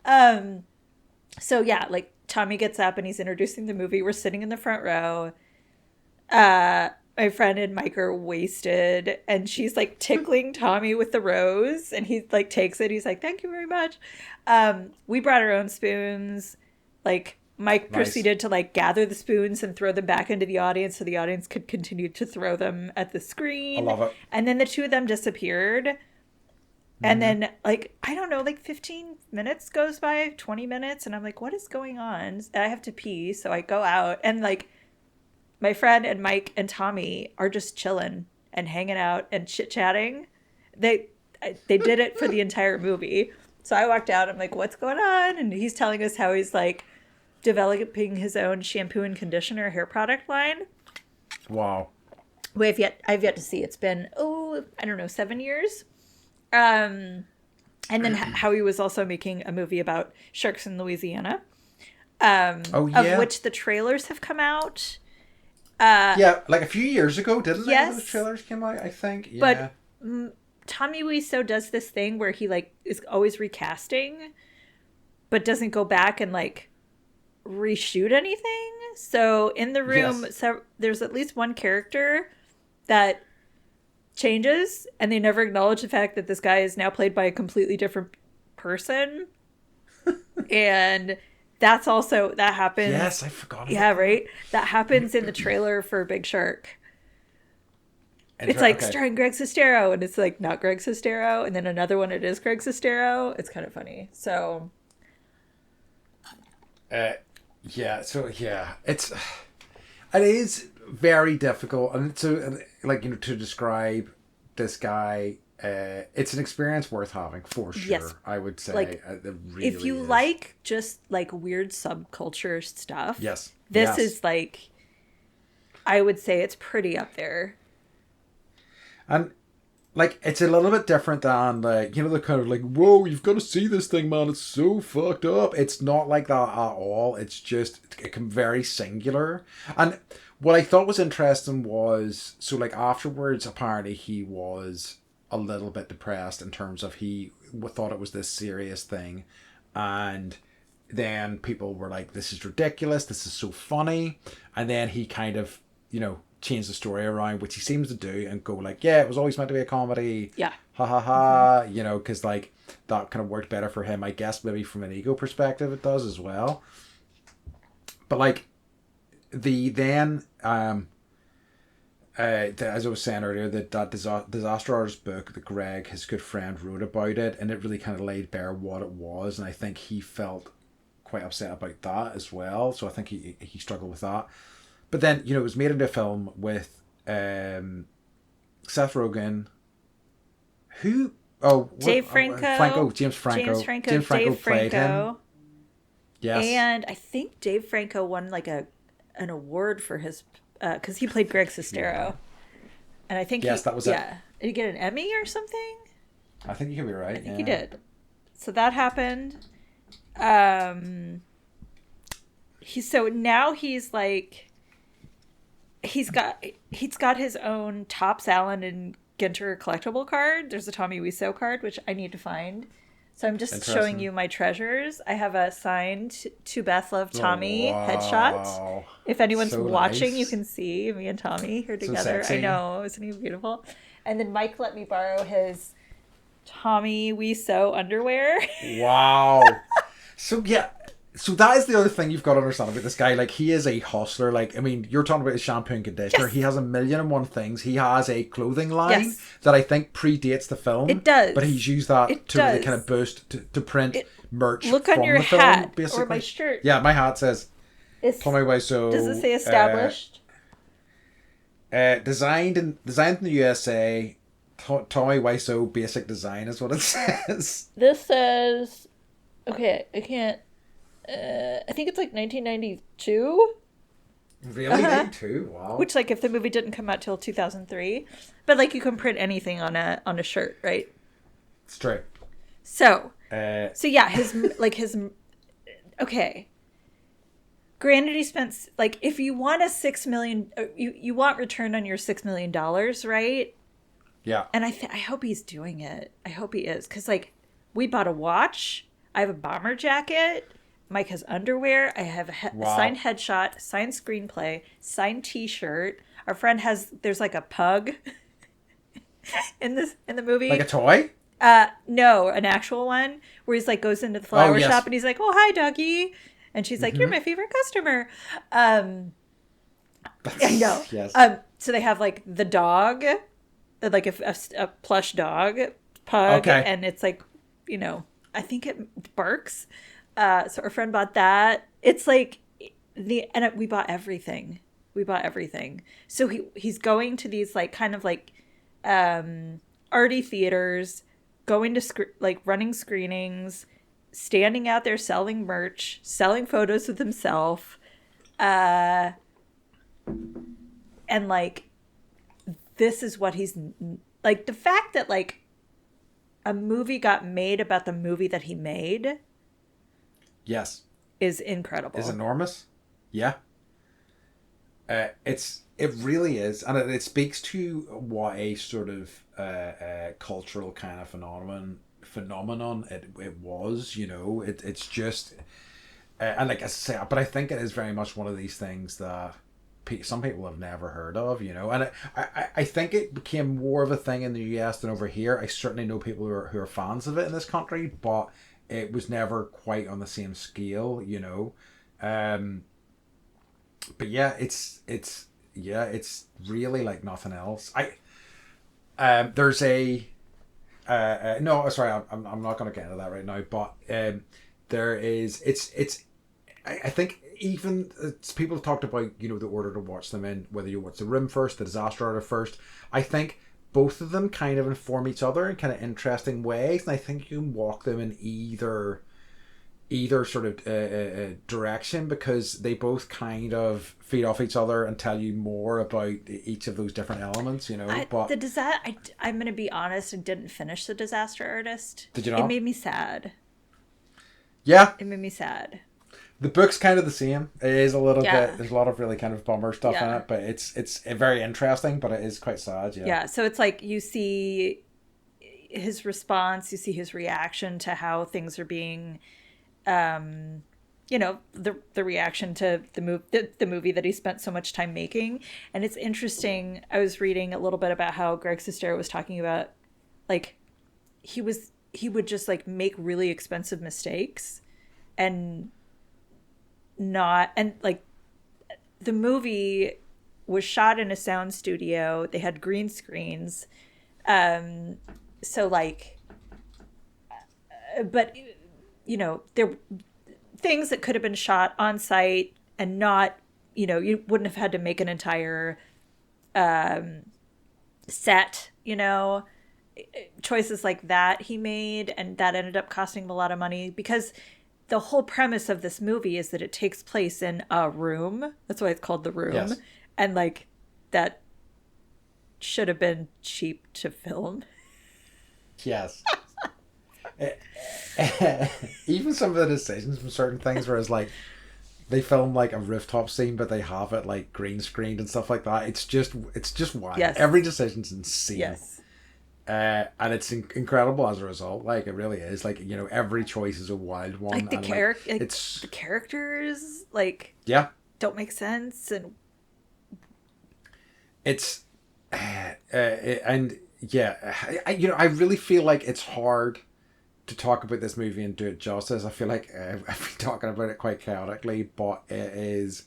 Mm-hmm. so yeah, like Tommy gets up and he's introducing the movie. We're sitting in the front row. my friend and Mike are wasted, and she's like tickling Tommy with the rose, and he like takes it. He's like, "Thank you very much." We brought our own spoons. Like Mike proceeded to like gather the spoons and throw them back into the audience so the audience could continue to throw them at the screen. I love it. And then the two of them disappeared. And then, like, I don't know, like 15 minutes goes by, 20 minutes. And I'm like, what is going on? And I have to pee. So I go out. And, like, my friend and Mike and Tommy are just chilling and hanging out and chit-chatting. They did it for the entire movie. So I walked out. I'm like, what's going on? And he's telling us how he's, like, developing his own shampoo and conditioner hair product line. Wow. I've yet to see. It's been, I don't know, 7 years. And then how he was also making a movie about sharks in Louisiana, of which the trailers have come out. Yeah, like a few years ago, didn't they? Yes. Those trailers came out, I think. Yeah. But Tommy Wiseau does this thing where he like is always recasting, but doesn't go back and like reshoot anything. So in the room, so there's at least one character that changes, and they never acknowledge the fact that this guy is now played by a completely different person. And that happens. Yes, I forgot. Yeah, right. That happens in the trailer for Big Shark. It's like starring Greg Sestero, and it's like not Greg Sestero, and then another one it is Greg Sestero. It's kind of funny. So it is very difficult, and so like to describe this guy, it's an experience worth having for sure. Yes. I would say, like, it really if you is. like just like weird subculture stuff, this is like, I would say it's pretty up there. And like, it's a little bit different than the kind of like, whoa, you've got to see this thing, man, it's so fucked up. It's not like that at all. It's just very singular. And what I thought was interesting was, so like afterwards, apparently he was a little bit depressed in terms of he thought it was this serious thing. And then people were like, this is ridiculous, this is so funny. And then he kind of, change the story around, which he seems to do, and go like, yeah, it was always meant to be a comedy. Yeah. Ha ha ha. Because like that kind of worked better for him, I guess, maybe from an ego perspective it does as well. But like as I was saying earlier, that Disaster Artist book that Greg, his good friend, wrote about it, and it really kind of laid bare what it was, and I think he felt quite upset about that as well. So I think he struggled with that. But then, it was made into a film with Seth Rogen, who... James Franco played him. Yes. And I think Dave Franco won like an award for his... because he played Greg Sestero. Yeah. And I think that was it. Yeah. Did he get an Emmy or something? I think you could be right. I think he did. So that happened. Now he's like... He's got his own Topps, Allen, and Ginter collectible card. There's a Tommy Wiseau card, which I need to find. So I'm just showing you my treasures. I have a signed To Beth Love Tommy headshot. If anyone's watching, you can see me and Tommy here together. So I know, isn't he beautiful? And then Mike let me borrow his Tommy Wiseau underwear. Wow. So that is the other thing you've got to understand about this guy. Like, he is a hustler. Like, I mean, you're talking about his shampoo and conditioner. Yes. He has 1,000,001 things. He has a clothing line that I think predates the film. It does. But he's used that to really kind of boost, to print merch Look from on your the film, hat basically. or my shirt. Yeah, my hat says Tommy Wiseau. Does it say established? Designed in the USA. Tommy Wiseau basic design is what it says. This says... Okay, I can't... I think it's like 1992. Really? 92? Wow. Which, like, if the movie didn't come out till 2003, but like you can print anything on a shirt, right? It's true. So yeah, his okay. Granted, he spent like, if you want $6 million, you want return on your $6 million, right? Yeah. And I hope he's doing it. I hope he is, because like we bought a watch. I have a bomber jacket. Mike has underwear. I have a signed headshot, signed screenplay, signed T-shirt. Our friend there's like a pug in the movie. Like a toy? No, an actual one where he's like goes into the Oh, flower yes. shop and he's like, "Oh, hi, doggy," and she's like, "You're my favorite customer." I know. Yes. So they have like the dog, like a plush dog pug, Okay. and it's like, I think it barks. So our friend bought that. It's like we bought everything. We bought everything. So he's going to these like kind of like arty theaters, going to like running screenings, standing out there selling merch, selling photos with himself, and like this is what he's like. The fact that like a movie got made about the movie that he made, yes, is incredible. Is enormous. Yeah. It really is, and it speaks to what a sort of cultural kind of phenomenon it was. It's just and like I say, but I think it is very much one of these things that some people have never heard of, and I think it became more of a thing in the US than over here. I certainly know people who are fans of it in this country, but it was never quite on the same scale, but yeah, it's really like nothing else. There's a no, sorry, I'm not going to get into that right now, but there is I think even people have talked about the order to watch them in, whether you watch The Room first, The Disaster Artist first. I think both of them kind of inform each other in kind of interesting ways, and I think you can walk them in either sort of direction, because they both kind of feed off each other and tell you more about each of those different elements, but I'm going to be honest, I didn't finish The Disaster Artist. Did you not? It made me sad. Yeah, it made me sad. The book's kind of the same. It is a little Yeah. bit. There's a lot of really kind of bummer stuff in it, but it's very interesting. But it is quite sad. Yeah. Yeah. So it's like you see his response, you see his reaction to how things are being, the reaction to the movie that he spent so much time making. And it's interesting. I was reading a little bit about how Greg Sestero was talking about, like, he would just like make really expensive mistakes and like the movie was shot in a sound studio. They had green screens. So like, but there things that could have been shot on site and not, you wouldn't have had to make an entire set, choices like that he made, and that ended up costing him a lot of money, because the whole premise of this movie is that it takes place in a room. That's why it's called The Room. Yes. And like that should have been cheap to film. Yes. Even some of the decisions from certain things, whereas like they film like a rooftop scene, but they have it like green screened and stuff like that. It's just wild. Yes. Every decision's insane. Yes. And it's incredible as a result. Like, it really is. Like, every choice is a wild one. Like the the characters, like, yeah, don't make sense, and it's and yeah, I really feel like it's hard to talk about this movie and do it justice. I feel like I've been talking about it quite chaotically, but it is,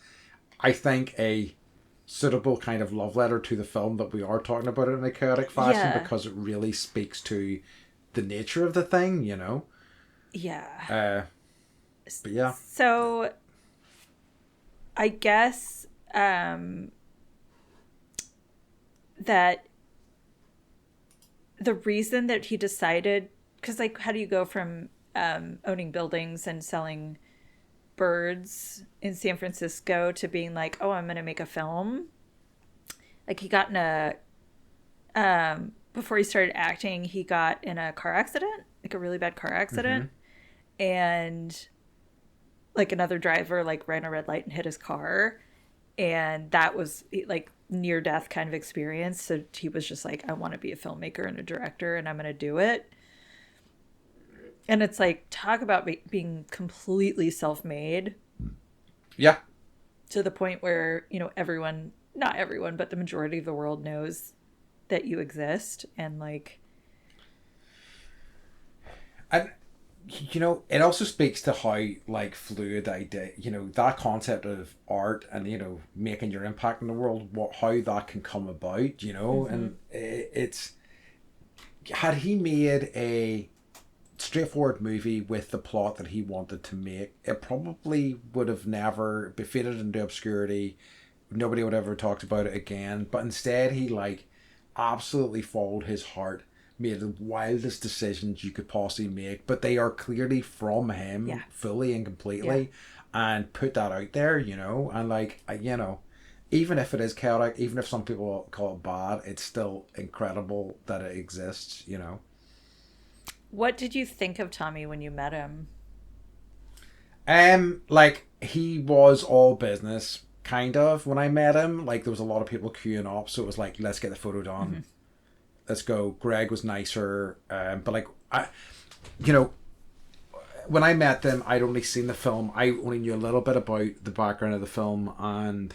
I think, a suitable kind of love letter to the film that we are talking about it in a chaotic fashion, because it really speaks to the nature of the thing, Yeah. But yeah. So I guess that the reason that he decided, because like, how do you go from owning buildings and selling birds in San Francisco to being like, oh, I'm gonna make a film? Like, he got in a before he started acting, he got in a car accident, like a really bad car accident, and like another driver like ran a red light and hit his car, and that was like near death kind of experience. So he was just like, I want to be a filmmaker and a director, and I'm gonna do it. And it's like, talk about being completely self-made. Yeah. To the point where, everyone not everyone, but the majority of the world knows that you exist, and like, And it also speaks to how like fluid idea, that concept of art and making your impact in the world, how that can come about, and it's had he made a straightforward movie with the plot that he wanted to make, it probably would have never faded into obscurity. Nobody would ever talked about it again. But instead, he like absolutely followed his heart, made the wildest decisions you could possibly make, but they are clearly from him, fully and completely, and put that out there, and like, even if it is chaotic, even if some people call it bad, it's still incredible that it exists. What did you think of Tommy when you met him? Like, he was all business, kind of, when I met him. Like, there was a lot of people queuing up, so it was like, let's get the photo done. Let's go. Greg was nicer. But like, when I met them, I'd only seen the film. I only knew a little bit about the background of the film, and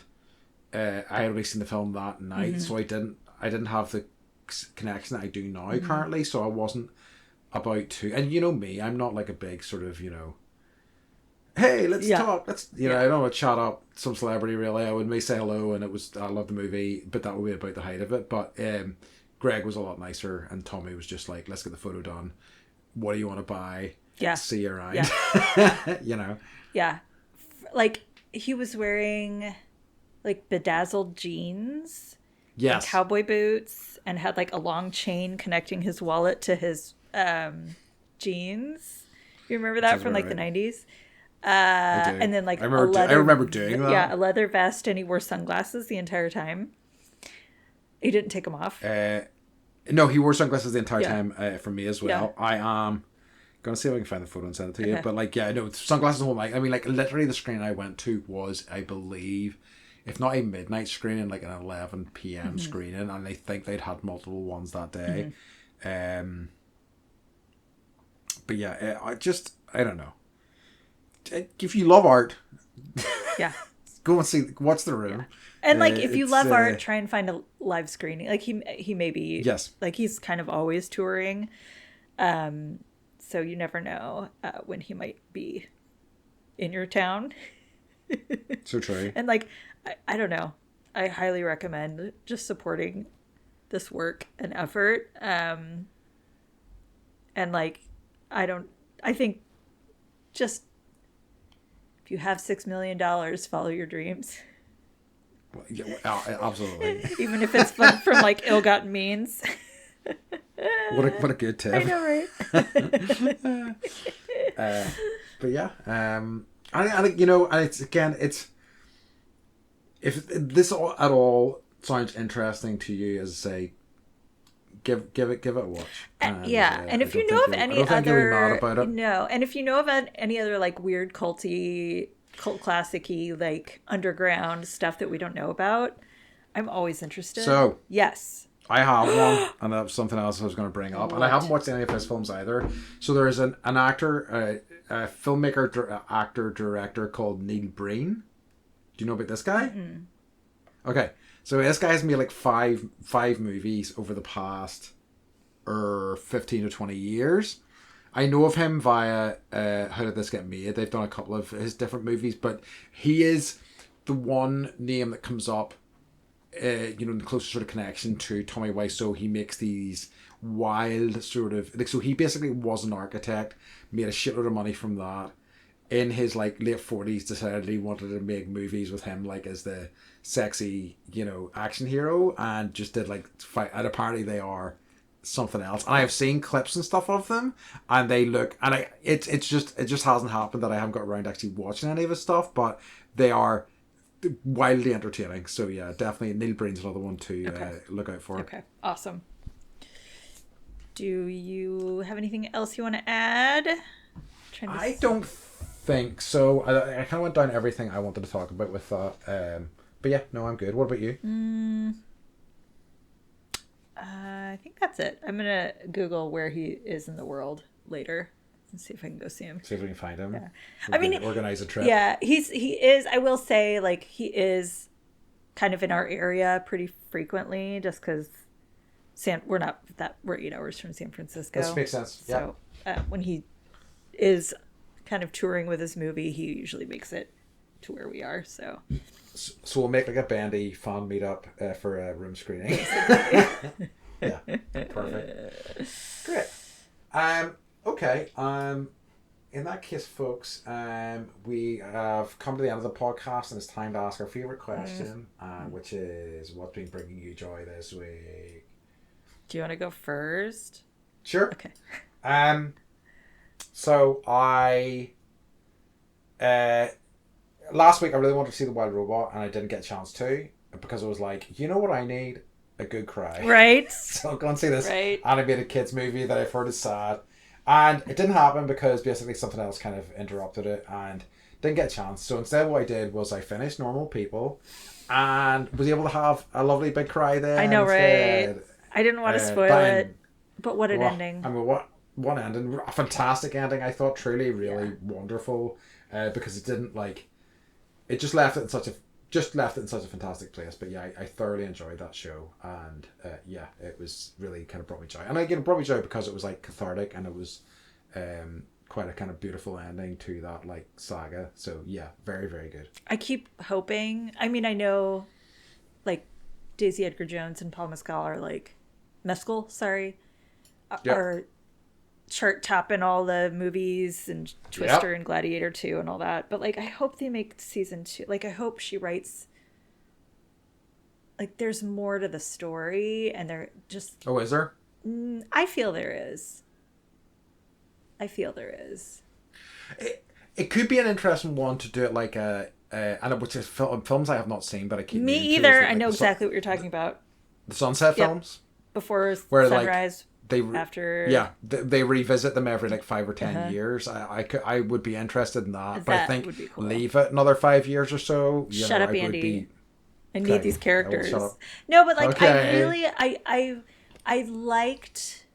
I had only seen the film that night, so I didn't have the connection that I do now currently. So I wasn't about to. And me, I'm not like a big sort of hey, let's talk. Let's I don't want to chat up some celebrity really. I would may say hello, and I love the movie, but that would be about the height of it. But Greg was a lot nicer, and Tommy was just like, let's get the photo done. What do you want to buy? Yeah. See you around. Yeah. Yeah. Like, he was wearing like bedazzled jeans. Yes. And cowboy boots, and had like a long chain connecting his wallet to his jeans. You remember that from like the 90s? And then like I remember doing that. Yeah, a leather vest, and he wore sunglasses the entire time. He didn't take them off. No, he wore sunglasses the entire time for me as well. Yeah. I am gonna see if I can find the photo and send it to you. But like, sunglasses the whole night. I mean, like, literally the screen I went to was, I believe, if not a midnight screening, like an 11 p.m. screening, and I think they'd had multiple ones that day. But yeah, I don't know. If you love art, go and watch The Room. Yeah. And like, if you love art, try and find a live screening. Like, he may be, like, he's kind of always touring, so you never know when he might be in your town. So true. And like, I don't know, I highly recommend just supporting this work and effort. And like, I think just, if you have $6 million, follow your dreams. Yeah, absolutely. Even if it's from like ill-gotten means. What a good tip. I know, right? But yeah, and it's if this at all sounds interesting to you, as I say, give it a watch. And if you know of any other like weird cult classic-y, like underground stuff that we don't know about, I'm always interested. So yes, I have one, and that's something else I was going to bring up. And I haven't watched any of his films either. So there's an actor, a filmmaker, actor, director called Neil Breen. Do you know about this guy? Mm-mm. Okay, so this guy's made like five movies over the past 15 to 20 years. I know of him via How Did This Get Made? They've done a couple of his different movies, but he is the one name that comes up, the closest sort of connection to Tommy Wiseau. He makes these wild sort of, like, so he basically was an architect, made a shitload of money from that. In his like late 40s, decided he wanted to make movies with him like as the sexy, action hero, and just did like fight. And apparently they are something else. And I have seen clips and stuff of them, and they look, and it just hasn't happened that I haven't got around to actually watching any of his stuff, but they are wildly entertaining. So yeah, definitely Neil Breen's another one to look out for. Okay, awesome. Do you have anything else you want to add? I don't think so. I kind of went down everything I wanted to talk about with that. But yeah, no, I'm good. What about you? I think that's it. I'm gonna Google where he is in the world later and see if I can go see him. See if we can find him. Yeah. I mean, organize a trip. Yeah, he is. I will say, like, he is kind of in our area pretty frequently, just because we're 8 hours from San Francisco. This makes sense. Yeah. So when he is kind of touring with his movie, he usually makes it to where we are. So we'll make like a Bandy fan meetup for a room screening. Yeah, perfect. Great. Okay. In that case, folks, we have come to the end of the podcast, and it's time to ask our favorite question, which is, what's been bringing you joy this week? Do you want to go first? Sure. Okay. So I last week I really wanted to see The Wild Robot, and I didn't get a chance to, because I was like, you know what I need? A good cry. Right. So I'll go and see this animated kids movie that I've heard is sad. And it didn't happen because basically something else kind of interrupted it and didn't get a chance. So instead what I did was I finished Normal People and was able to have a lovely big cry there. I know, instead. right? I didn't want to spoil it, but what an ending. I mean, what ending. A fantastic ending, I thought. Truly, really wonderful. Because it didn't it just left it in such a fantastic place. But yeah, I thoroughly enjoyed that show, and it was really kind of brought me joy. And again, it brought me joy because it was cathartic, and it was quite a kind of beautiful ending to that saga. So yeah, very, very good. I keep hoping. I mean, I know Daisy Edgar Jones and Paul Mescal are are chart topping all the movies and Twister and Gladiator 2 and all that. But I hope they make season 2. I hope she writes there's more to the story, and they're just... Oh, is there? I feel there is. It could be an interesting one to do it and which is films I have not seen, but I keep... Me either. I know exactly what you're talking about. The Sunset films? Before where Sunrise. After they revisit them every 5 or 10 years. I would be interested in that, but I think would be cool. Leave it another 5 years or so. Shut up, Andy. I need these characters. No, but I really I liked,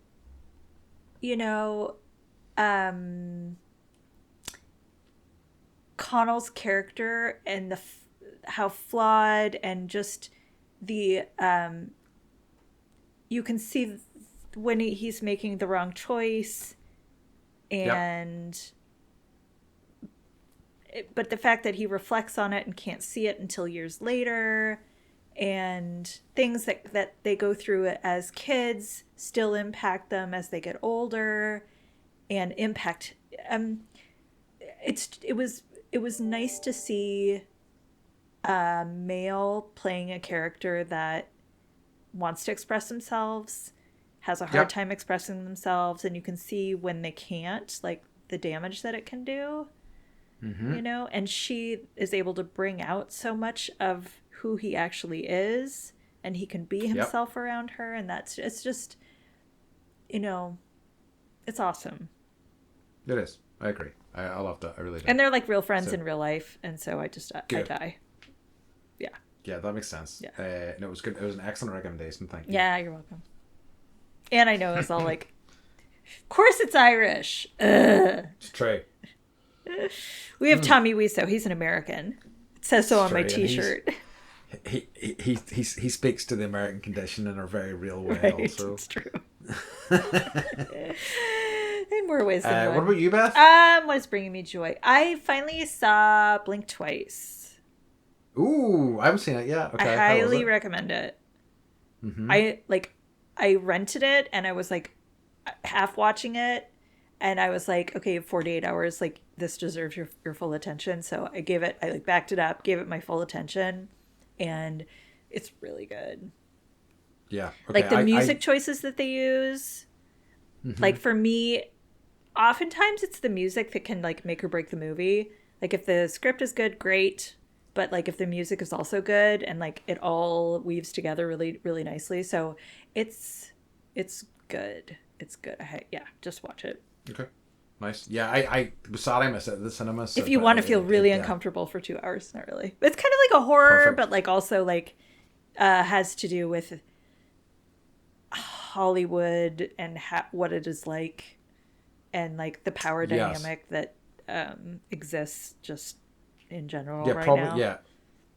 Connell's character and how flawed, and just the you can see when he's making the wrong choice, and but the fact that he reflects on it and can't see it until years later, and things that they go through as kids still impact them as they get older, and impact it was nice to see a male playing a character that wants to express themselves, has a hard time expressing themselves, and you can see when they can't, the damage that it can do. And she is able to bring out so much of who he actually is, and he can be himself around her, and it's just, it's awesome. It is. I agree. I love that. I really do. And they're real friends in real life, and so I die. Yeah, that makes sense. Yeah. No, it was good. It was an excellent recommendation. Thank you. Yeah, you're welcome. And I know it's all of course it's Irish. Ugh. It's true. We have Tommy Wiseau. He's an American. It says so on my T-shirt. He speaks to the American condition in a very real way. Right, also, it's true. In more ways than one. What about you, Beth? What is bringing me joy? I finally saw Blink twice. Ooh, I haven't seen it yet. Okay, I highly recommend it. Mm-hmm. I rented it, and I was half watching it, and I was okay, 48 hours, this deserves your full attention. So I backed it up, gave it my full attention, and it's really good. Yeah. Okay. The music choices that they use, for me, oftentimes it's the music that can make or break the movie. If the script is good, great. But if the music is also good, and it all weaves together really, really nicely. So it's good. It's good. Just watch it. Okay. Nice. Yeah, I was sad I missed it at the cinema. So, if you want to feel really uncomfortable for 2 hours, not really. It's kind of like a horror, but also has to do with Hollywood and what it is like, and the power dynamic that exists just in general now. Yeah,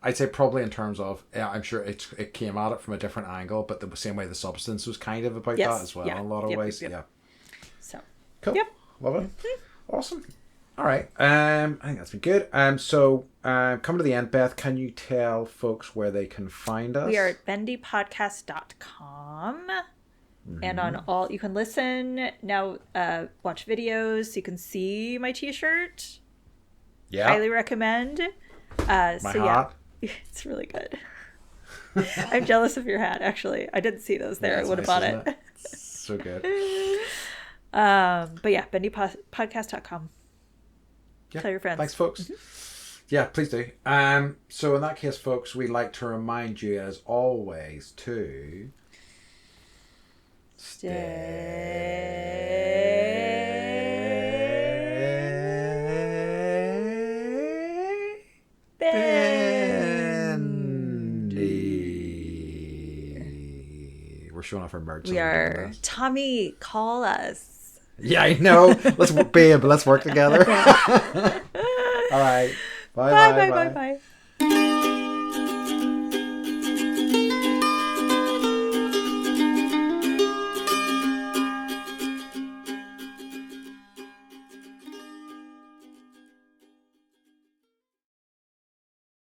I'd say probably in terms of, I'm sure it came at it from a different angle, but the same way the substance was kind of about that as well in a lot of ways. Yeah. So. Cool. Yep. Love it. Awesome. All right. I think that's been good. So coming to the end, Beth, can you tell folks where they can find us? We are at bendypodcast.com. And on all, you can listen now, watch videos. You can see my t-shirt. Yeah. Highly recommend. My hat. Yeah, it's really good. I'm jealous of your hat, actually. I didn't see those there. Yeah, I would have nice, bought it. So good. But yeah, bendypodcast.com. Yeah. Tell your friends. Thanks, folks. Yeah, please do. So in that case, folks, we'd like to remind you, as always, to Bendy. We're showing off our merch. We are. Tommy, call us. Yeah, I know. Let's work together. All right.